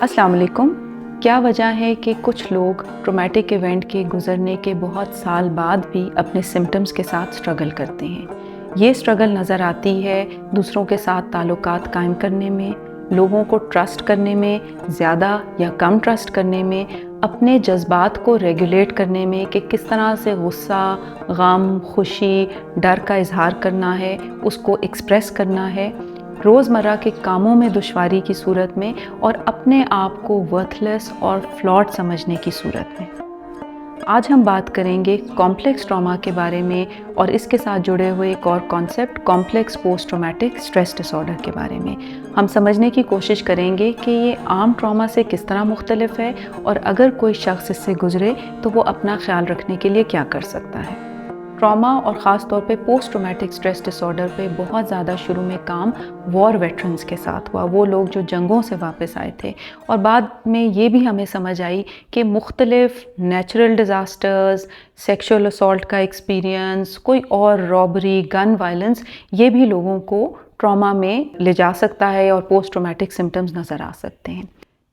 السلام علیکم۔ کیا وجہ ہے کہ کچھ لوگ ٹرومیٹک ایونٹ کے گزرنے کے بہت سال بعد بھی اپنے سمٹمز کے ساتھ سٹرگل کرتے ہیں؟ یہ سٹرگل نظر آتی ہے دوسروں کے ساتھ تعلقات قائم کرنے میں، لوگوں کو ٹرسٹ کرنے میں، زیادہ یا کم ٹرسٹ کرنے میں، اپنے جذبات کو ریگولیٹ کرنے میں کہ کس طرح سے غصہ، غم، خوشی، ڈر کا اظہار کرنا ہے، اس کو ایکسپریس کرنا ہے، روزمرہ کے کاموں میں دشواری کی صورت میں، اور اپنے آپ کو ورتھ لیس اور فلاڈ سمجھنے کی صورت میں۔ آج ہم بات کریں گے کمپلیکس ٹراما کے بارے میں، اور اس کے ساتھ جڑے ہوئے ایک اور concept complex post traumatic stress dis order کے بارے میں۔ ہم سمجھنے کی کوشش کریں گے کہ یہ عام ٹراما سے کس طرح مختلف ہے، اور اگر کوئی شخص اس سے گزرے تو وہ اپنا خیال رکھنے کے لیے کیا کر سکتا ہے۔ ٹراما اور خاص طور پہ post traumatic stress dis order پہ بہت زیادہ شروع میں کام وار ویٹرنز کے ساتھ ہوا، وہ لوگ جو جنگوں سے واپس آئے تھے، اور بعد میں یہ بھی ہمیں سمجھ آئی کہ مختلف نیچرل ڈیزاسٹرز، سیکشول اسالٹ کا ایکسپیرینس، کوئی اور رابری، گن وائلنس، یہ بھی لوگوں کو ٹراما میں لے جا سکتا ہے اور پوسٹ ٹرامیٹک سمٹمز نظر آ سکتے ہیں۔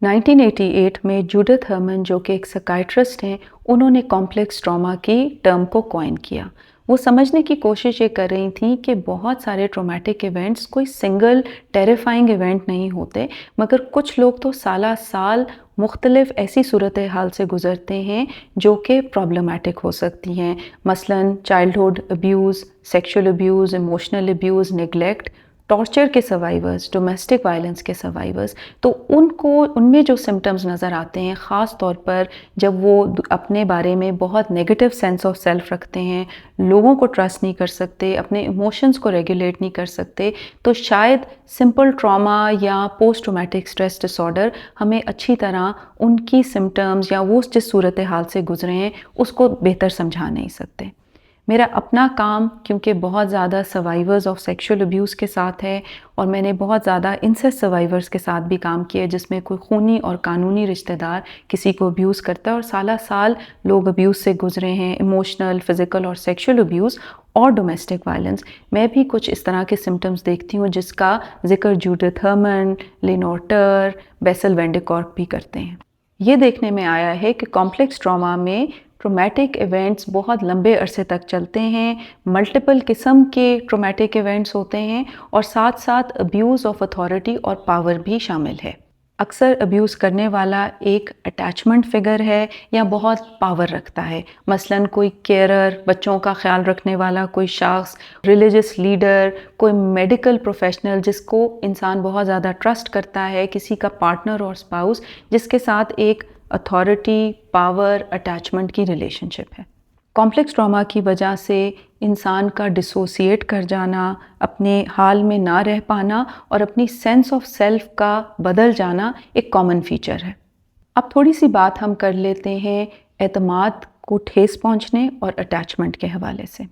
1988 میں جوڈتھ ہرمن، جو کہ ایک سائکائٹرسٹ ہیں، انہوں نے کمپلیکس ٹراما کی ٹرم کو کوائن کیا۔ وہ سمجھنے کی کوشش یہ کر رہی تھیں کہ بہت سارے ٹرامیٹک ایونٹس کوئی سنگل ٹیریفائنگ ایونٹ نہیں ہوتے، مگر کچھ لوگ تو سالہ سال مختلف ایسی صورتحال سے گزرتے ہیں جو کہ پرابلمیٹک ہو سکتی ہیں، مثلاً childhood abuse, sexual abuse, emotional abuse, neglect, torture کے سروائیورز، ڈومیسٹک وائلنس کے سروائیورز۔ تو ان میں جو سمٹمز نظر آتے ہیں، خاص طور پر جب وہ اپنے بارے میں بہت نیگیٹو سینس آف سیلف رکھتے ہیں، لوگوں کو ٹرسٹ نہیں کر سکتے، اپنے ایموشنز کو ریگولیٹ نہیں کر سکتے، تو شاید سمپل ٹراما یا post traumatic stress dis order ہمیں اچھی طرح ان کی سمٹمز یا وہ جس صورتحال سے گزرے ہیں اس کو بہتر سمجھا نہیں سکتے۔ میرا اپنا کام کیونکہ بہت زیادہ سروائیورز آف سیکشول ابیوز کے ساتھ ہے، اور میں نے بہت زیادہ انسیسٹ سروائیورز کے ساتھ بھی کام کیا، جس میں کوئی خونی اور قانونی رشتہ دار کسی کو ابیوز کرتا ہے، اور سالہ سال لوگ ابیوز سے گزرے ہیں، ایموشنل، فزیکل اور سیکشول ابیوز اور ڈومیسٹک وائلنس۔ میں بھی کچھ اس طرح کے سمٹمز دیکھتی ہوں جس کا ذکر جوڈتھ ہرمن، لینور ٹر، بیسل وین ڈے کارک بھی کرتے ہیں۔ یہ دیکھنے میں آیا ہے کہ کمپلیکس ٹراما میں ٹرامیٹک ایونٹس بہت لمبے عرصے تک چلتے ہیں، ملٹیپل قسم کے ٹرامیٹک ایونٹس ہوتے ہیں، اور ساتھ ساتھ ابیوز آف اتھارٹی اور پاور بھی شامل ہے۔ اکثر ابیوز کرنے والا ایک اٹیچمنٹ فگر ہے یا بہت پاور رکھتا ہے، مثلاً کوئی کیئرر، بچوں کا خیال رکھنے والا کوئی شخص، ریلیجس لیڈر، کوئی میڈیکل پروفیشنل جس کو انسان بہت زیادہ ٹرسٹ کرتا ہے، کسی کا پارٹنر اور اسپاؤس جس کے ساتھ ایک اتھارٹی، پاور، اٹیچمنٹ کی ریلیشن شپ ہے۔ کمپلیکس ٹراما کی وجہ سے انسان کا ڈسوسیٹ کر جانا، اپنے حال میں نہ رہ پانا، اور اپنی سینس آف سیلف کا بدل جانا ایک کامن فیچر ہے۔ اب تھوڑی سی بات ہم کر لیتے ہیں اعتماد کو ٹھیس پہنچنے اور اٹیچمنٹ کے حوالے سے۔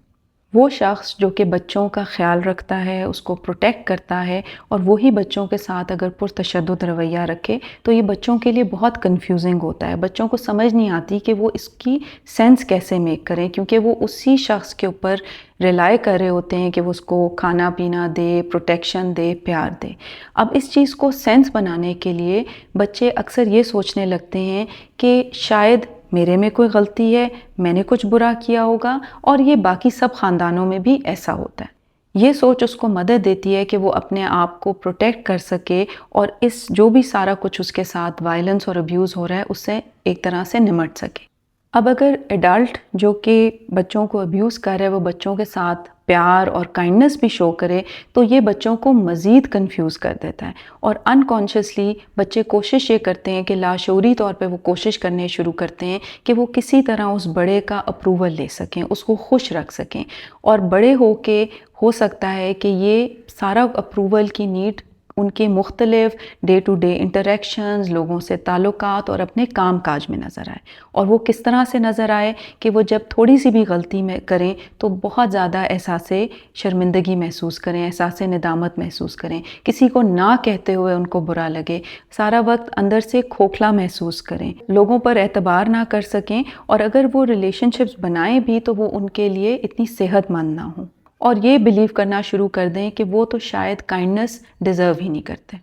وہ شخص جو کہ بچوں کا خیال رکھتا ہے، اس کو پروٹیکٹ کرتا ہے، اور وہی بچوں کے ساتھ اگر پرتشدد رویہ رکھے تو یہ بچوں کے لیے بہت کنفیوزنگ ہوتا ہے۔ بچوں کو سمجھ نہیں آتی کہ وہ اس کی سینس کیسے میک کریں، کیونکہ وہ اسی شخص کے اوپر ریلائی کر رہے ہوتے ہیں کہ وہ اس کو کھانا پینا دے، پروٹیکشن دے، پیار دے۔ اب اس چیز کو سینس بنانے کے لیے بچے اکثر یہ سوچنے لگتے ہیں کہ شاید میرے میں کوئی غلطی ہے، میں نے کچھ برا کیا ہوگا، اور یہ باقی سب خاندانوں میں بھی ایسا ہوتا ہے۔ یہ سوچ اس کو مدد دیتی ہے کہ وہ اپنے آپ کو پروٹیکٹ کر سکے، اور اس جو بھی سارا کچھ اس کے ساتھ وائلنس اور ابیوز ہو رہا ہے اس سے ایک طرح سے نمٹ سکے۔ اب اگر ایڈلٹ جو کہ بچوں کو ابیوز کر رہا ہے وہ بچوں کے ساتھ پیار اور کائنڈنس بھی شو کرے تو یہ بچوں کو مزید کنفیوز کر دیتا ہے، اور انکانشیسلی بچے کوشش یہ کرتے ہیں کہ لاشعوری طور پہ وہ کوشش کرنے شروع کرتے ہیں کہ وہ کسی طرح اس بڑے کا اپروول لے سکیں، اس کو خوش رکھ سکیں، اور بڑے ہو کے ہو سکتا ہے کہ یہ سارا اپروول کی نیڈ ان کے مختلف ڈے ٹو ڈے انٹریکشنز، لوگوں سے تعلقات اور اپنے کام کاج میں نظر آئے، اور وہ کس طرح سے نظر آئے کہ وہ جب تھوڑی سی بھی غلطی میں کریں تو بہت زیادہ احساس شرمندگی محسوس کریں، احساس ندامت محسوس کریں، کسی کو نہ کہتے ہوئے ان کو برا لگے، سارا وقت اندر سے کھوکھلا محسوس کریں، لوگوں پر اعتبار نہ کر سکیں، اور اگر وہ ریلیشن شپس بنائیں بھی تو وہ ان کے لیے اتنی صحت مند نہ ہوں، اور یہ بلیو کرنا شروع کر دیں کہ وہ تو شاید کائنڈنس ڈیزرو ہی نہیں کرتے۔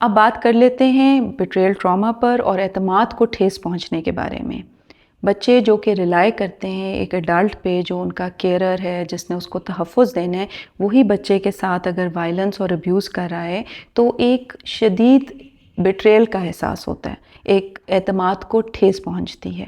اب بات کر لیتے ہیں بیٹریل ٹراما پر اور اعتماد کو ٹھیس پہنچنے کے بارے میں۔ بچے جو کہ ریلائی کرتے ہیں ایک ایڈلٹ پہ جو ان کا کیئرر ہے، جس نے اس کو تحفظ دینا ہے، وہی بچے کے ساتھ اگر وائلنس اور ابیوز کر رہا ہے تو ایک شدید بیٹریل کا احساس ہوتا ہے، ایک اعتماد کو ٹھیس پہنچتی ہے۔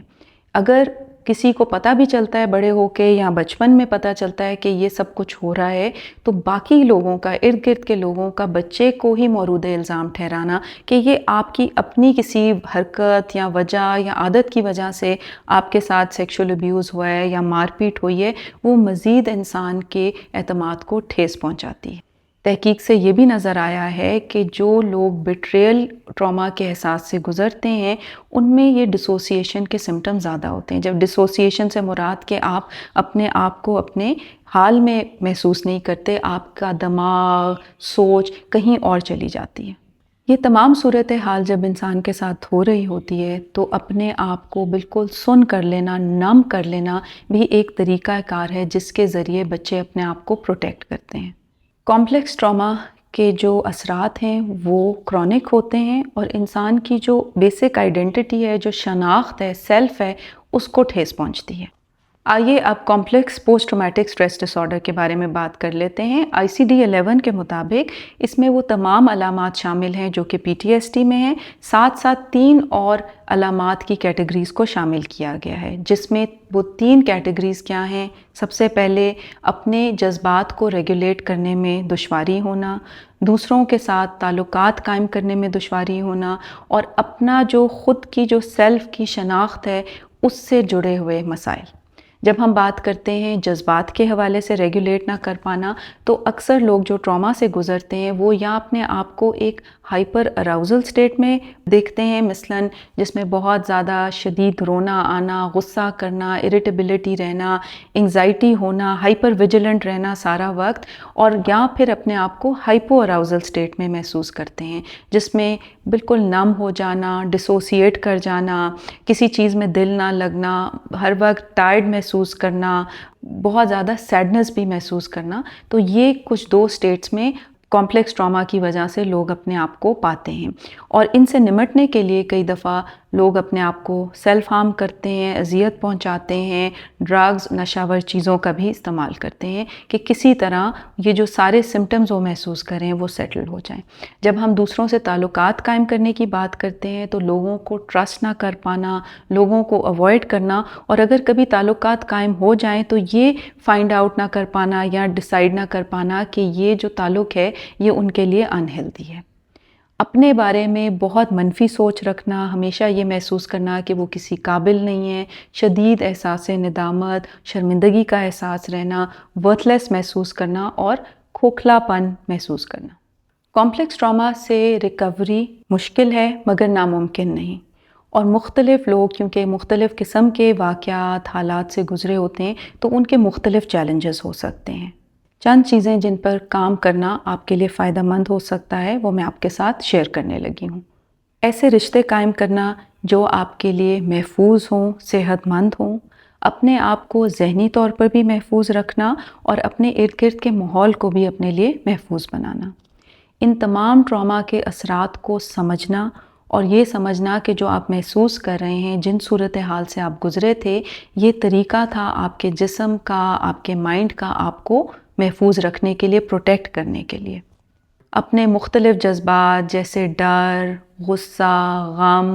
اگر کسی کو پتہ بھی چلتا ہے بڑے ہو کے یا بچپن میں پتہ چلتا ہے کہ یہ سب کچھ ہو رہا ہے، تو باقی لوگوں کا، ارد گرد کے لوگوں کا بچے کو ہی مورد الزام ٹھہرانا کہ یہ آپ کی اپنی کسی حرکت یا وجہ یا عادت کی وجہ سے آپ کے ساتھ سیکشول ابیوز ہوا ہے یا مار پیٹ ہوئی ہے، وہ مزید انسان کے اعتماد کو ٹھیس پہنچاتی ہے۔ تحقیق سے یہ بھی نظر آیا ہے کہ جو لوگ بیٹریل ٹراما کے احساس سے گزرتے ہیں ان میں یہ ڈسوسیشن کے سمٹم زیادہ ہوتے ہیں۔ جب ڈسوسیشن سے مراد کہ آپ اپنے آپ کو اپنے حال میں محسوس نہیں کرتے، آپ کا دماغ، سوچ کہیں اور چلی جاتی ہے۔ یہ تمام صورتحال جب انسان کے ساتھ ہو رہی ہوتی ہے تو اپنے آپ کو بالکل سن کر لینا، نم کر لینا بھی ایک طریقہ کار ہے جس کے ذریعے بچے اپنے آپ کو پروٹیکٹ کرتے ہیں۔ کمپلیکس ٹراما کے جو اثرات ہیں وہ کرونک ہوتے ہیں اور انسان کی جو بیسک آئیڈینٹی ہے، جو شناخت ہے، سیلف ہے، اس کو ٹھیس پہنچتی ہے۔ آئیے اب کمپلیکس پوسٹ ٹرامیٹک سٹریس ڈس آرڈر کے بارے میں بات کر لیتے ہیں۔ ICD-11 کے مطابق اس میں وہ تمام علامات شامل ہیں جو کہ PTSD میں ہیں، ساتھ ساتھ 3 اور علامات کی کیٹیگریز کو شامل کیا گیا ہے، جس میں وہ 3 کیٹیگریز کیا ہیں؟ سب سے پہلے اپنے جذبات کو ریگولیٹ کرنے میں دشواری ہونا، دوسروں کے ساتھ تعلقات قائم کرنے میں دشواری ہونا، اور اپنا جو خود کی جو سیلف کی شناخت ہے اس سے جڑے ہوئے مسائل۔ جب ہم بات کرتے ہیں جذبات کے حوالے سے ریگولیٹ نہ کر پانا، تو اکثر لوگ جو ٹراما سے گزرتے ہیں وہ یا اپنے آپ کو ایک ہائپر اراؤزل سٹیٹ میں دیکھتے ہیں، مثلاً جس میں بہت زیادہ شدید رونا آنا، غصہ کرنا، اریٹیبلٹی رہنا، انگزائٹی ہونا، ہائپر ویجیلنٹ رہنا سارا وقت، اور یا پھر اپنے آپ کو ہائپو اراؤزل سٹیٹ میں محسوس کرتے ہیں، جس میں بالکل نم ہو جانا، ڈسوسیٹ کر جانا، کسی چیز میں دل نہ لگنا، ہر وقت ٹائرڈ محسوس کرنا، بہت زیادہ سیڈنس بھی محسوس کرنا۔ تو یہ کچھ 2 سٹیٹس میں کمپلیکس ٹراما کی وجہ سے لوگ اپنے آپ کو پاتے ہیں، اور ان سے نمٹنے کے لیے کئی دفعہ لوگ اپنے آپ کو سیلف ہارم کرتے ہیں، اذیت پہنچاتے ہیں، ڈرگز، نشہ چیزوں کا بھی استعمال کرتے ہیں کہ کسی طرح یہ جو سارے سمٹمز وہ محسوس کریں وہ سیٹل ہو جائیں۔ جب ہم دوسروں سے تعلقات قائم کرنے کی بات کرتے ہیں تو لوگوں کو ٹرسٹ نہ کر پانا، لوگوں کو اوائڈ کرنا، اور اگر کبھی تعلقات قائم ہو جائیں تو یہ فائنڈ آؤٹ نہ کر پانا یا ڈیسائیڈ نہ کر پانا کہ یہ جو تعلق ہے یہ ان کے لیے انہیلدی ہے۔ اپنے بارے میں بہت منفی سوچ رکھنا، ہمیشہ یہ محسوس کرنا کہ وہ کسی قابل نہیں ہے، شدید احساس ندامت، شرمندگی کا احساس رہنا، ورتھ لیس محسوس کرنا اور کھوکھلا پن محسوس کرنا۔ کمپلیکس ٹراما سے ریکوری مشکل ہے مگر ناممکن نہیں، اور مختلف لوگ کیونکہ مختلف قسم کے واقعات، حالات سے گزرے ہوتے ہیں تو ان کے مختلف چیلنجز ہو سکتے ہیں۔ چند چیزیں جن پر کام کرنا آپ کے لیے فائدہ مند ہو سکتا ہے وہ میں آپ کے ساتھ شیئر کرنے لگی ہوں۔ ایسے رشتے قائم کرنا جو آپ کے لیے محفوظ ہوں، صحت مند ہوں، اپنے آپ کو ذہنی طور پر بھی محفوظ رکھنا اور اپنے ارد گرد کے ماحول کو بھی اپنے لیے محفوظ بنانا۔ ان تمام ٹراما کے اثرات کو سمجھنا اور یہ سمجھنا کہ جو آپ محسوس کر رہے ہیں، جن صورتحال سے آپ گزرے تھے، یہ طریقہ تھا آپ کے جسم کا، آپ کے مائنڈ کا آپ کو محفوظ رکھنے کے لیے، پروٹیکٹ کرنے کے لیے۔ اپنے مختلف جذبات جیسے ڈر، غصہ، غم،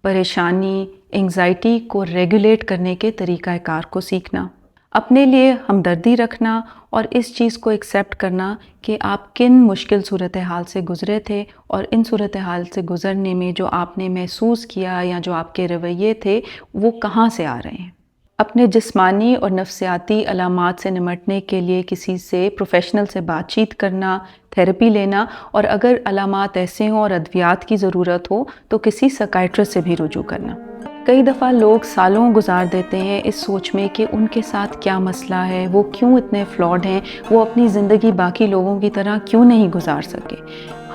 پریشانی، انگزائٹی کو ریگولیٹ کرنے کے طریقہ کار کو سیکھنا، اپنے لیے ہمدردی رکھنا اور اس چیز کو ایکسیپٹ کرنا کہ آپ کن مشکل صورتحال سے گزرے تھے اور ان صورتحال سے گزرنے میں جو آپ نے محسوس کیا یا جو آپ کے رویے تھے وہ کہاں سے آ رہے ہیں۔ اپنے جسمانی اور نفسیاتی علامات سے نمٹنے کے لیے کسی سے پروفیشنل سے بات چیت کرنا، تھیراپی لینا، اور اگر علامات ایسے ہوں اور ادویات کی ضرورت ہو تو کسی سائیکیٹرسٹ سے بھی رجوع کرنا۔ کئی دفعہ لوگ سالوں گزار دیتے ہیں اس سوچ میں کہ ان کے ساتھ کیا مسئلہ ہے، وہ کیوں اتنے فلاڈ ہیں، وہ اپنی زندگی باقی لوگوں کی طرح کیوں نہیں گزار سکے۔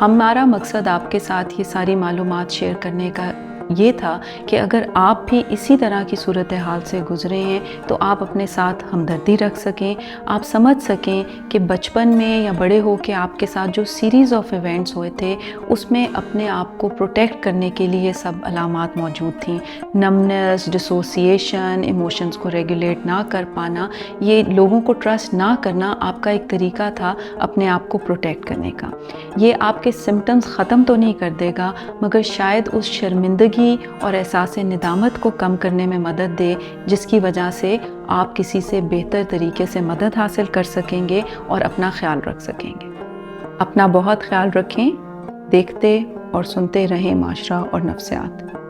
ہمارا مقصد آپ کے ساتھ یہ ساری معلومات شیئر کرنے کا یہ تھا کہ اگر آپ بھی اسی طرح کی صورتحال سے گزرے ہیں تو آپ اپنے ساتھ ہمدردی رکھ سکیں، آپ سمجھ سکیں کہ بچپن میں یا بڑے ہو کے آپ کے ساتھ جو سیریز آف ایونٹس ہوئے تھے اس میں اپنے آپ کو پروٹیکٹ کرنے کے لیے سب علامات موجود تھیں۔ نمنس، ڈسوسییشن، ایموشنز کو ریگولیٹ نہ کر پانا، یہ لوگوں کو ٹرسٹ نہ کرنا آپ کا ایک طریقہ تھا اپنے آپ کو پروٹیکٹ کرنے کا۔ یہ آپ کے سمٹمز ختم تو نہیں کر دے گا مگر شاید اس شرمندگی اور احساس ندامت کو کم کرنے میں مدد دے جس کی وجہ سے آپ کسی سے بہتر طریقے سے مدد حاصل کر سکیں گے اور اپنا خیال رکھ سکیں گے۔ اپنا بہت خیال رکھیں، دیکھتے اور سنتے رہیں معاشرہ اور نفسیات۔